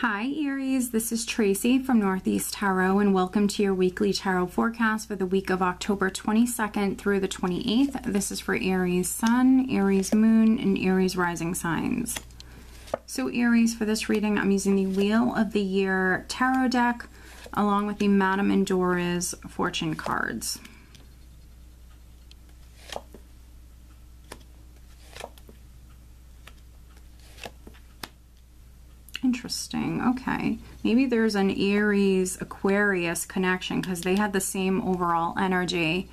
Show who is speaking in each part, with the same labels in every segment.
Speaker 1: Hi Aries, this is Tracy from Northeast Tarot and welcome to your weekly tarot forecast for the week of October 22nd through the 28th. This is for Aries Sun, Aries Moon, and Aries Rising signs. So Aries, for this reading I'm using the Wheel of the Year tarot deck along with the Madame Endora's fortune cards. Interesting. Okay. Maybe there's an Aries Aquarius connection because they had the same overall energy.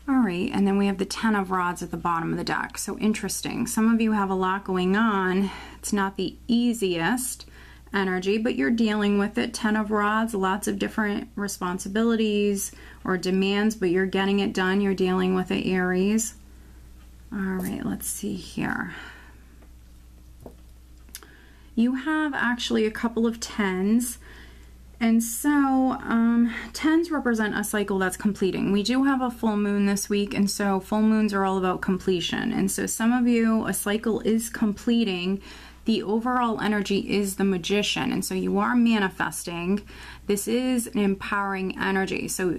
Speaker 1: All right. And then we have the 10 of Rods at the bottom of the deck. So interesting. Some of you have a lot going on. It's not the easiest energy, but you're dealing with it. 10 of Rods, lots of different responsibilities or demands, but you're getting it done. You're dealing with it, Aries. All right. Let's see here. You have actually a couple of 10s, and so 10s represent a cycle that's completing. We do have a full moon this week, and so full moons are all about completion. And so some of you, a cycle is completing. The overall energy is the Magician, and so you are manifesting. This is an empowering energy. So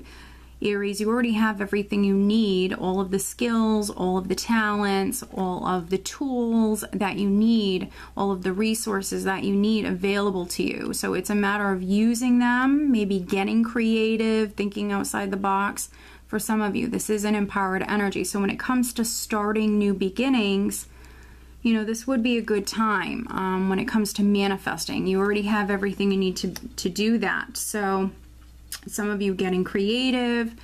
Speaker 1: Aries, you already have everything you need, all of the skills, all of the talents, all of the tools that you need, all of the resources that you need available to you. So it's a matter of using them, maybe getting creative, thinking outside the box. For some of you, this is an empowered energy. So when it comes to starting new beginnings, you know, this would be a good time when it comes to manifesting. You already have everything you need to do that. So some of you getting creative,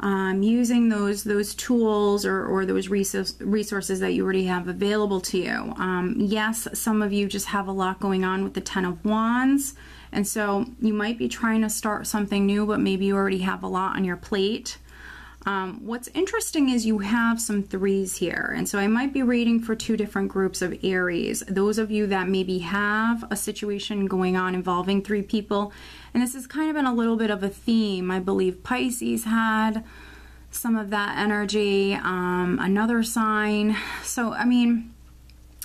Speaker 1: using those tools or those resources that you already have available to you. Yes, some of you just have a lot going on with the 10 of Wands, and so you might be trying to start something new, but maybe you already have a lot on your plate. What's interesting is you have some 3s here, and so I might be reading for two different groups of Aries. Those of you that maybe have a situation going on involving 3 people, and this has kind of been a little bit of a theme. I believe Pisces had some of that energy, another sign. So, I mean,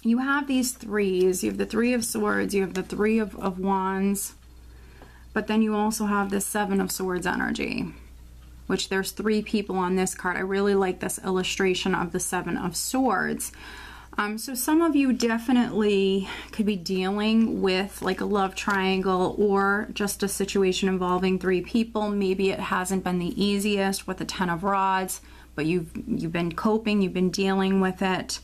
Speaker 1: you have these 3s. You have the 3 of Swords, you have the 3 of Wands, but then you also have the 7 of Swords energy, which there's 3 people on this card. I really like this illustration of the 7 of Swords. So some of you definitely could be dealing with like a love triangle or just a situation involving 3 people. Maybe it hasn't been the easiest with the 10 of Rods, but you've been coping, you've been dealing with it.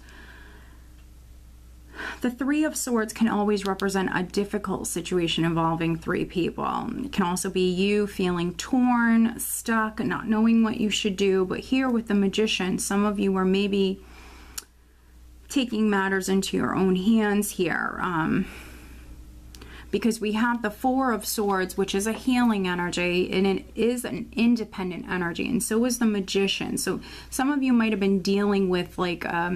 Speaker 1: The 3 of Swords can always represent a difficult situation involving 3 people. It can also be you feeling torn, stuck, not knowing what you should do. But here with the Magician, some of you are maybe taking matters into your own hands here. Because we have the 4 of Swords, which is a healing energy, and it is an independent energy, and so is the Magician. So some of you might have been dealing with like a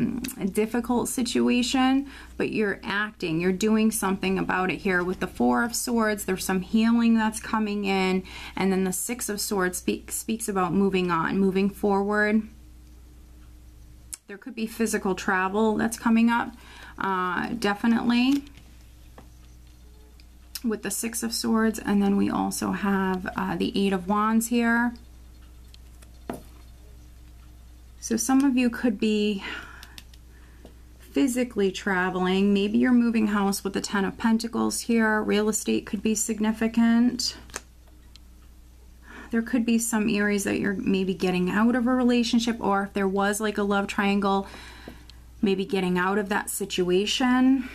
Speaker 1: difficult situation, but you're acting, you're doing something about it here. With the 4 of Swords, there's some healing that's coming in, and then the 6 of Swords speaks about moving on, moving forward. There could be physical travel that's coming up, definitely, with the 6 of Swords. And then we also have the 8 of Wands here. So some of you could be physically traveling. Maybe you're moving house with the 10 of Pentacles here. Real estate could be significant. There could be some Aries that you're maybe getting out of a relationship, or if there was like a love triangle, maybe getting out of that situation.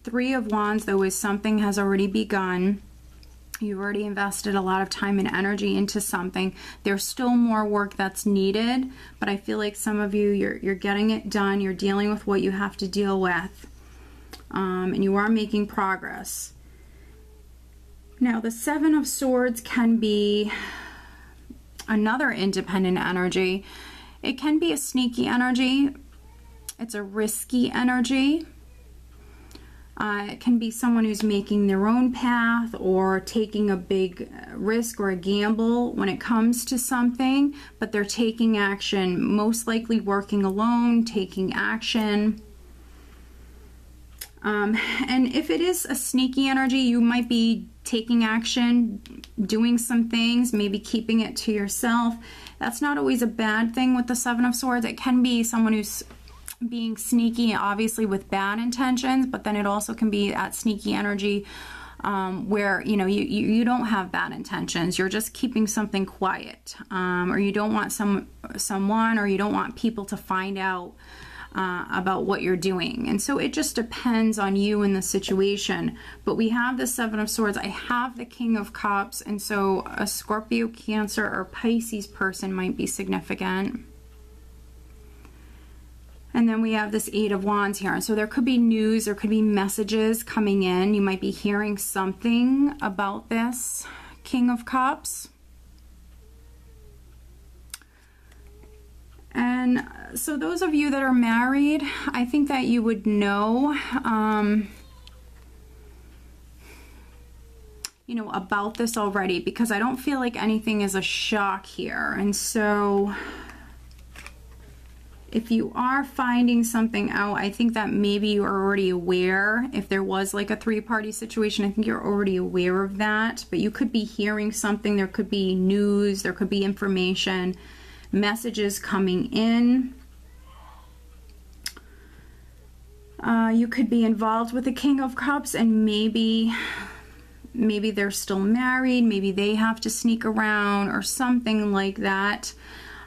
Speaker 1: 3 of Wands, though, is something has already begun. You've already invested a lot of time and energy into something. There's still more work that's needed, but I feel like some of you, you're getting it done. You're dealing with what you have to deal with, and you are making progress. Now, the 7 of Swords can be another independent energy. It can be a sneaky energy. It's a risky energy. It can be someone who's making their own path or taking a big risk or a gamble when it comes to something, but they're taking action, most likely working alone, taking action. And if it is a sneaky energy, you might be taking action, doing some things, maybe keeping it to yourself. That's not always a bad thing with the Seven of Swords. It can be someone who's being sneaky, obviously with bad intentions, but then it also can be that sneaky energy where, you know, you don't have bad intentions. You're just keeping something quiet, or you don't want someone, or you don't want people to find out about what you're doing. And so it just depends on you and the situation. But we have the Seven of Swords. I have the King of Cups, and so a Scorpio, Cancer, or Pisces person might be significant. And then we have this Eight of Wands here. So there could be news, there could be messages coming in. You might be hearing something about this King of Cups. And so those of you that are married, I think that you would know, you know, about this already, because I don't feel like anything is a shock here. And so if you are finding something out, I think that maybe you are already aware. If there was like a three-party situation, I think you're already aware of that. But you could be hearing something. There could be news. There could be information, messages coming in. You could be involved with the King of Cups, and maybe they're still married. Maybe they have to sneak around or something like that.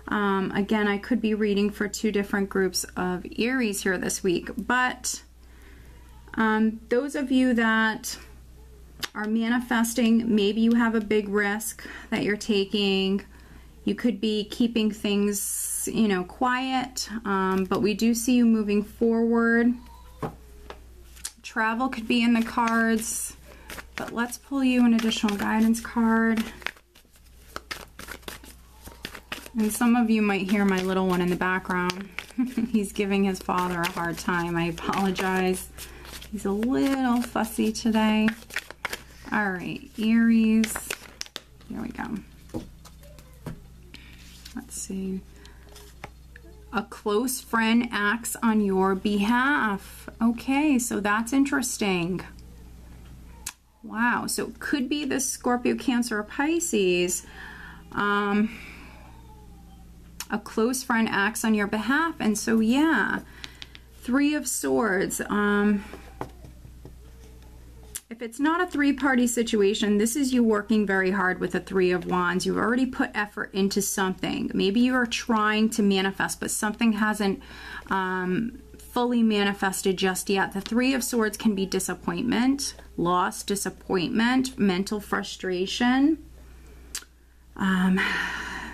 Speaker 1: Again, I could be reading for two different groups of Aries here this week, but those of you that are manifesting, maybe you have a big risk that you're taking. You could be keeping things, you know, quiet, but we do see you moving forward. Travel could be in the cards, but let's pull you an additional guidance card. And some of you might hear my little one in the background. He's giving his father a hard time. I apologize. He's a little fussy today. All right, Aries. Here we go. Let's see. A close friend acts on your behalf. Okay, so that's interesting. Wow, so it could be the Scorpio, Cancer, or Pisces. A close friend acts on your behalf. And so, yeah, Three of Swords. If it's not a three-party situation, this is you working very hard with the Three of Wands. You've already put effort into something. Maybe you are trying to manifest, but something hasn't fully manifested just yet. The Three of Swords can be disappointment, loss, disappointment, mental frustration.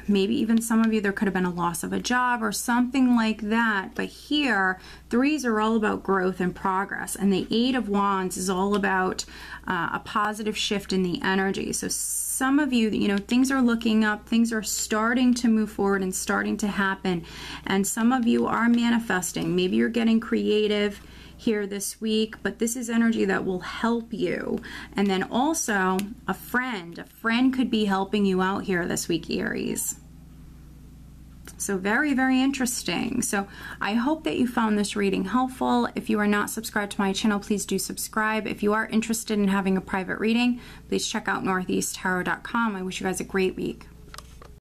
Speaker 1: Maybe even some of you, there could have been a loss of a job or something like that. But here, threes are all about growth and progress. And the Eight of Wands is all about a positive shift in the energy. So some of you, you know, things are looking up. Things are starting to move forward and starting to happen. And some of you are manifesting. Maybe you're getting creative here this week, but this is energy that will help you. And then also a friend could be helping you out here this week, Aries. So very, very interesting. So I hope that you found this reading helpful. If you are not subscribed to my channel, please do subscribe. If you are interested in having a private reading, please check out northeasttarot.com. I wish you guys a great week.